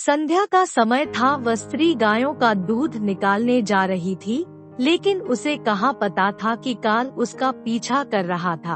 संध्या का समय था। वह स्त्री गायों का दूध निकालने जा रही थी, लेकिन उसे कहाँ पता था कि काल उसका पीछा कर रहा था।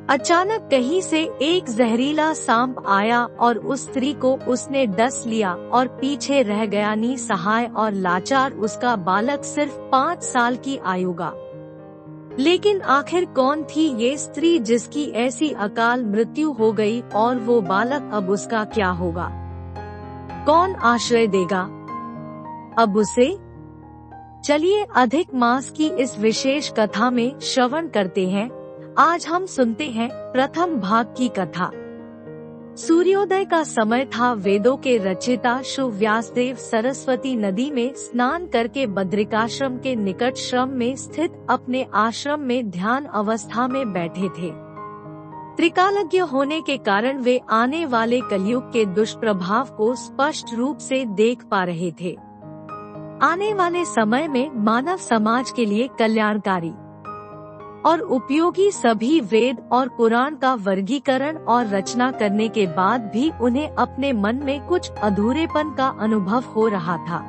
अचानक कहीं से एक जहरीला सांप आया और उस स्त्री को उसने डस लिया और पीछे रह गया निसहाय और लाचार उसका बालक सिर्फ 5 साल की आयु का। लेकिन आखिर कौन थी ये स्त्री जिसकी ऐसी अकाल मृत्यु हो गई, और वो बालक अब उसका क्या होगा? कौन आश्रय देगा अब उसे? चलिए अधिक मास की इस विशेष कथा में श्रवण करते हैं। आज हम सुनते हैं प्रथम भाग की कथा। सूर्योदय का समय था। वेदों के रचयिता शुभ व्यासदेव सरस्वती नदी में स्नान करके बद्रिकाश्रम के निकट श्रम में स्थित अपने आश्रम में ध्यान अवस्था में बैठे थे। त्रिकालज्ञ होने के कारण वे आने वाले कलयुग के दुष्प्रभाव को स्पष्ट रूप से देख पा रहे थे। आने वाले समय में मानव समाज के लिए कल्याणकारी और उपयोगी सभी वेद और पुराण का वर्गीकरण और रचना करने के बाद भी उन्हें अपने मन में कुछ अधूरेपन का अनुभव हो रहा था।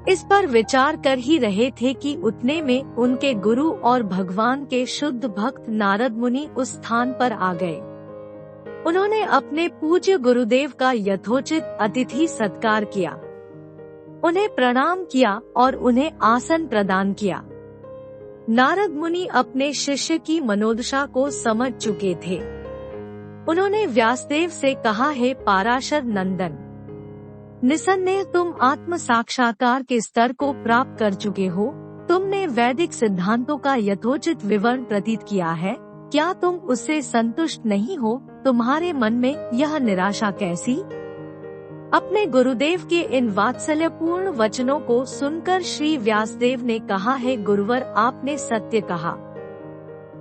इस पर विचार कर ही रहे थे कि उतने में उनके गुरु और भगवान के शुद्ध भक्त नारद मुनि उस स्थान पर आ गए। उन्होंने अपने पूज्य गुरुदेव का यथोचित अतिथि सत्कार किया, उन्हें प्रणाम किया और उन्हें आसन प्रदान किया। नारद मुनि अपने शिष्य की मनोदशा को समझ चुके थे। उन्होंने व्यासदेव से कहा, हे पाराशर नंदन, निसंदेह तुम आत्म साक्षात्कार के स्तर को प्राप्त कर चुके हो। तुमने वैदिक सिद्धांतों का यथोचित विवरण प्रतीत किया है। क्या तुम उससे संतुष्ट नहीं हो? तुम्हारे मन में यह निराशा कैसी? अपने गुरुदेव के इन वात्सल्यपूर्ण वचनों को सुनकर श्री व्यासदेव ने कहा, है गुरुवर, आपने सत्य कहा।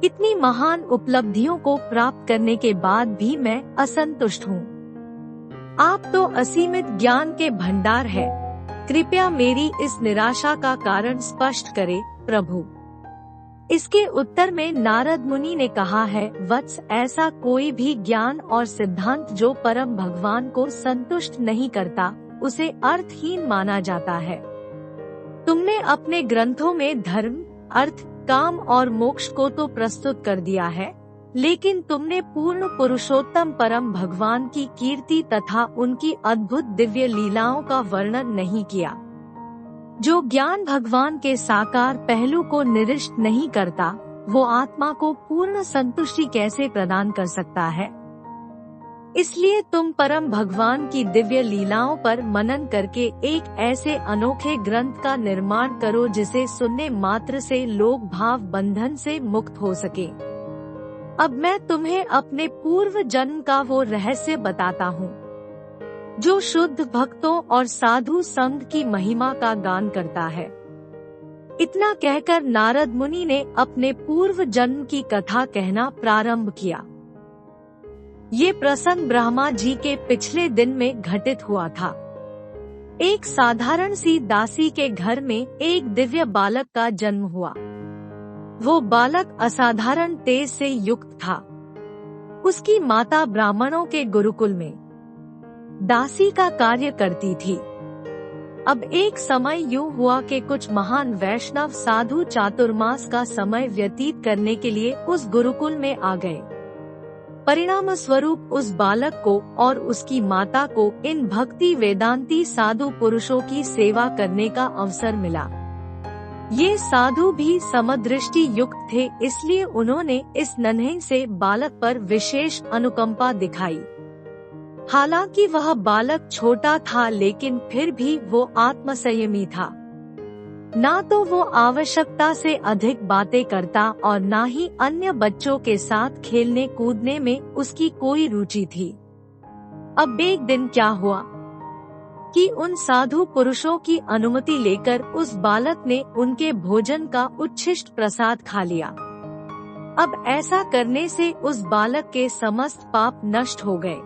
इतनी महान उपलब्धियों को प्राप्त करने के बाद भी मैं असंतुष्ट हूँ। आप तो असीमित ज्ञान के भंडार है। कृपया मेरी इस निराशा का कारण स्पष्ट करे प्रभु। इसके उत्तर में नारद मुनि ने कहा है, वत्स, ऐसा कोई भी ज्ञान और सिद्धांत जो परम भगवान को संतुष्ट नहीं करता, उसे अर्थहीन माना जाता है। तुमने अपने ग्रंथों में धर्म, अर्थ, काम और मोक्ष को तो प्रस्तुत कर दिया है, लेकिन तुमने पूर्ण पुरुषोत्तम परम भगवान की कीर्ति तथा उनकी अद्भुत दिव्य लीलाओं का वर्णन नहीं किया। जो ज्ञान भगवान के साकार पहलू को निरिष्ट नहीं करता, वो आत्मा को पूर्ण संतुष्टि कैसे प्रदान कर सकता है? इसलिए तुम परम भगवान की दिव्य लीलाओं पर मनन करके एक ऐसे अनोखे ग्रंथ का निर्माण करो जिसे सुनने मात्र से लोग भाव बंधन से मुक्त हो सके। अब मैं तुम्हें अपने पूर्व जन्म का वो रहस्य बताता हूँ जो शुद्ध भक्तों और साधु संघ की महिमा का गान करता है। इतना कहकर नारद मुनि ने अपने पूर्व जन्म की कथा कहना प्रारंभ किया। ये प्रसंग ब्रह्मा जी के पिछले दिन में घटित हुआ था। एक साधारण सी दासी के घर में एक दिव्य बालक का जन्म हुआ। वो बालक असाधारण तेज से युक्त था। उसकी माता ब्राह्मणों के गुरुकुल में दासी का कार्य करती थी। अब एक समय यूं हुआ कि कुछ महान वैष्णव साधु चातुर्मास का समय व्यतीत करने के लिए उस गुरुकुल में आ गए। परिणाम स्वरूप उस बालक को और उसकी माता को इन भक्ति वेदांती साधु पुरुषों की सेवा करने का अवसर मिला। ये साधु भी समदृष्टि युक्त थे, इसलिए उन्होंने इस नन्हे से बालक पर विशेष अनुकंपा दिखाई। हालांकि वह बालक छोटा था, लेकिन फिर भी वो आत्मसंयमी था। ना तो वो आवश्यकता से अधिक बातें करता और ना ही अन्य बच्चों के साथ खेलने कूदने में उसकी कोई रुचि थी। अब एक दिन क्या हुआ कि उन साधु पुरुषों की अनुमति लेकर उस बालक ने उनके भोजन का उच्छिष्ट प्रसाद खा लिया। अब ऐसा करने से उस बालक के समस्त पाप नष्ट हो गए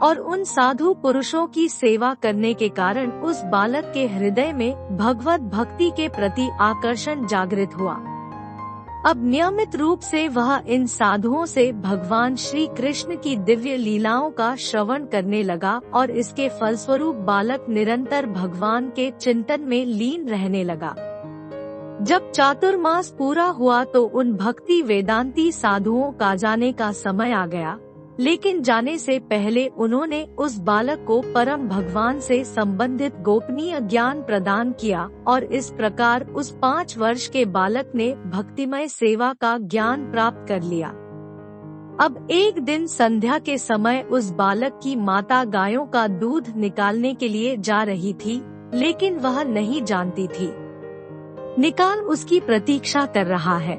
और उन साधु पुरुषों की सेवा करने के कारण उस बालक के हृदय में भगवत भक्ति के प्रति आकर्षण जागृत हुआ। अब नियमित रूप से वह इन साधुओं से भगवान श्री कृष्ण की दिव्य लीलाओं का श्रवण करने लगा और इसके फलस्वरूप बालक निरंतर भगवान के चिंतन में लीन रहने लगा। जब चातुर्मास पूरा हुआ तो उन भक्ति वेदांती साधुओं का जाने का समय आ गया, लेकिन जाने से पहले उन्होंने उस बालक को परम भगवान से संबंधित गोपनीय ज्ञान प्रदान किया और इस प्रकार उस 5 वर्ष के बालक ने भक्तिमय सेवा का ज्ञान प्राप्त कर लिया। अब एक दिन संध्या के समय उस बालक की माता गायों का दूध निकालने के लिए जा रही थी, लेकिन वह नहीं जानती थी निकाल उसकी प्रतीक्षा कर रहा है।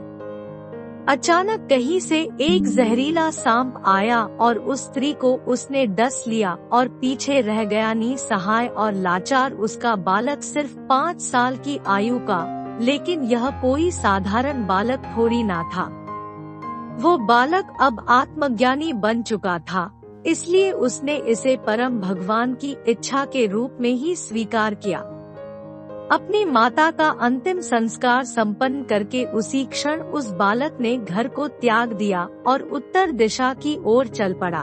अचानक कहीं से एक जहरीला सांप आया और उस स्त्री को उसने डस लिया और पीछे रह गया निसहाय और लाचार उसका बालक, सिर्फ 5 साल की आयु का, लेकिन यह कोई साधारण बालक थोड़ी ना था। वो बालक अब आत्मज्ञानी बन चुका था, इसलिए उसने इसे परम भगवान की इच्छा के रूप में ही स्वीकार किया। अपनी माता का अंतिम संस्कार संपन्न करके उसी क्षण उस बालक ने घर को त्याग दिया और उत्तर दिशा की ओर चल पड़ा।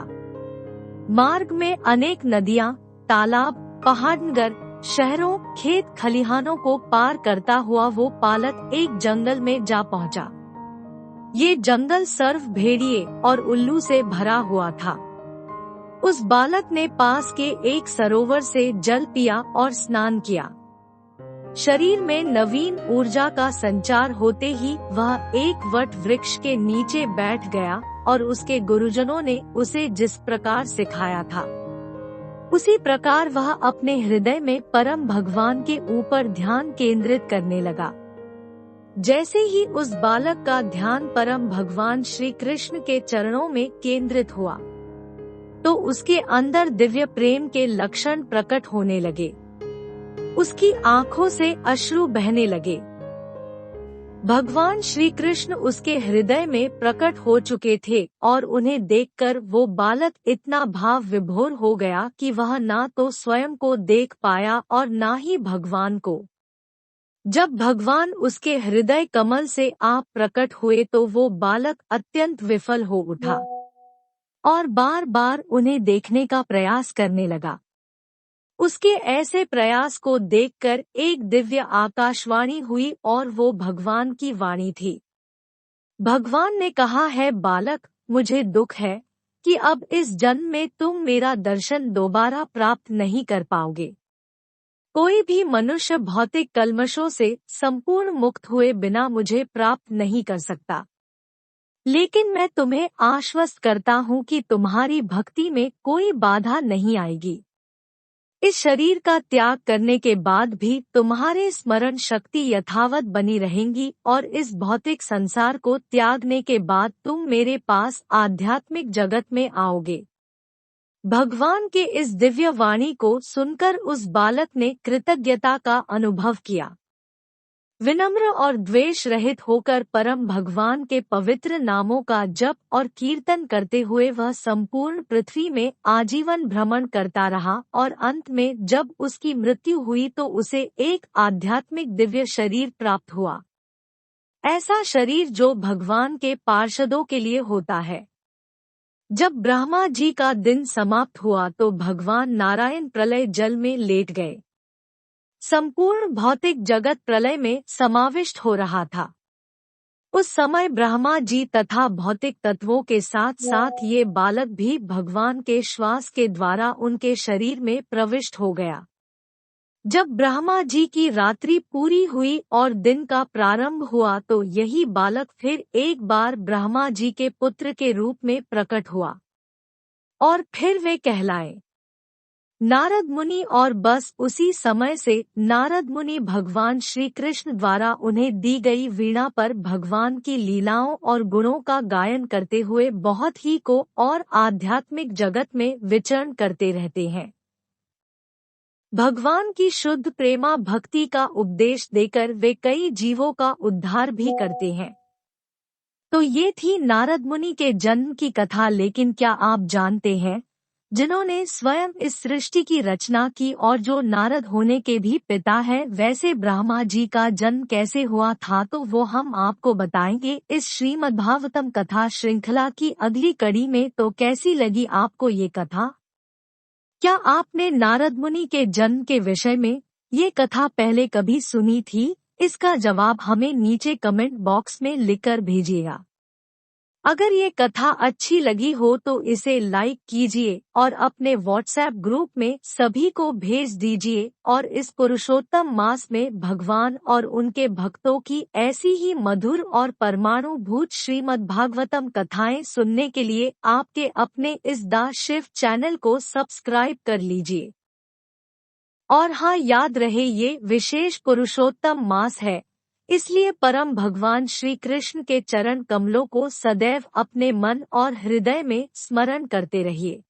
मार्ग में अनेक नदियां, तालाब, पहाड़गर, शहरों, खेत खलिहानों को पार करता हुआ वो बालक एक जंगल में जा पहुंचा। ये जंगल सर्व भेड़िए और उल्लू से भरा हुआ था। उस बालक ने पास के एक सरोवर से जल पिया और स्नान किया। शरीर में नवीन ऊर्जा का संचार होते ही वह एक वट वृक्ष के नीचे बैठ गया और उसके गुरुजनों ने उसे जिस प्रकार सिखाया था, उसी प्रकार वह अपने हृदय में परम भगवान के ऊपर ध्यान केंद्रित करने लगा। जैसे ही उस बालक का ध्यान परम भगवान श्री कृष्ण के चरणों में केंद्रित हुआ, तो उसके अंदर दिव्य प्रेम के लक्षण प्रकट होने लगे। उसकी आंखों से अश्रु बहने लगे। भगवान श्री कृष्ण उसके हृदय में प्रकट हो चुके थे और उन्हें देखकर वो बालक इतना भाव विभोर हो गया कि वह ना तो स्वयं को देख पाया और ना ही भगवान को। जब भगवान उसके हृदय कमल से आप प्रकट हुए तो वो बालक अत्यंत विफल हो उठा और बार बार उन्हें देखने का प्रयास करने लगा। उसके ऐसे प्रयास को देखकर एक दिव्य आकाशवाणी हुई और वो भगवान की वाणी थी। भगवान ने कहा, है बालक, मुझे दुख है कि अब इस जन्म में तुम मेरा दर्शन दोबारा प्राप्त नहीं कर पाओगे। कोई भी मनुष्य भौतिक कल्मशों से संपूर्ण मुक्त हुए बिना मुझे प्राप्त नहीं कर सकता, लेकिन मैं तुम्हें आश्वस्त करता हूँ कि तुम्हारी भक्ति में कोई बाधा नहीं आएगी। इस शरीर का त्याग करने के बाद भी तुम्हारे स्मरण शक्ति यथावत बनी रहेंगी और इस भौतिक संसार को त्यागने के बाद तुम मेरे पास आध्यात्मिक जगत में आओगे। भगवान के इस दिव्य वाणी को सुनकर उस बालक ने कृतज्ञता का अनुभव किया। विनम्र और द्वेष रहित होकर परम भगवान के पवित्र नामों का जप और कीर्तन करते हुए वह संपूर्ण पृथ्वी में आजीवन भ्रमण करता रहा और अंत में जब उसकी मृत्यु हुई तो उसे एक आध्यात्मिक दिव्य शरीर प्राप्त हुआ, ऐसा शरीर जो भगवान के पार्षदों के लिए होता है। जब ब्रह्मा जी का दिन समाप्त हुआ तो भगवान नारायण प्रलय जल में लेट गए। संपूर्ण भौतिक जगत प्रलय में समाविष्ट हो रहा था। उस समय ब्रह्मा जी तथा भौतिक तत्वों के साथ साथ ये बालक भी भगवान के श्वास के द्वारा उनके शरीर में प्रविष्ट हो गया। जब ब्रह्मा जी की रात्रि पूरी हुई और दिन का प्रारंभ हुआ तो यही बालक फिर एक बार ब्रह्मा जी के पुत्र के रूप में प्रकट हुआ और फिर वे कहलाए नारद मुनि, और बस उसी समय से नारद मुनि भगवान श्री कृष्ण द्वारा उन्हें दी गई वीणा पर भगवान की लीलाओं और गुणों का गायन करते हुए बहुत ही को और आध्यात्मिक जगत में विचरण करते रहते हैं। भगवान की शुद्ध प्रेमा भक्ति का उपदेश देकर वे कई जीवों का उद्धार भी करते हैं। तो ये थी नारद मुनि के जन्म की कथा। लेकिन क्या आप जानते हैं जिन्होंने स्वयं इस सृष्टि की रचना की और जो नारद होने के भी पिता है। वैसे ब्रह्मा जी का जन्म कैसे हुआ था तो वो हम आपको बताएंगे इस श्रीमद्भागवतम कथा श्रृंखला की अगली कड़ी में। तो कैसी लगी आपको ये कथा? क्या आपने नारद मुनि के जन्म के विषय में ये कथा पहले कभी सुनी थी? इसका जवाब हमें नीचे कमेंट बॉक्स में लिखकर भेजिएगा। अगर ये कथा अच्छी लगी हो तो इसे लाइक कीजिए और अपने व्हाट्सएप ग्रुप में सभी को भेज दीजिए। और इस पुरुषोत्तम मास में भगवान और उनके भक्तों की ऐसी ही मधुर और परमाणुभूत श्रीमद् भागवतम कथाएं सुनने के लिए आपके अपने इस दा शिव चैनल को सब्सक्राइब कर लीजिए। और हाँ, याद रहे ये विशेष पुरुषोत्तम मास है, इसलिए परम भगवान श्री कृष्ण के चरण कमलों को सदैव अपने मन और हृदय में स्मरण करते रहिए।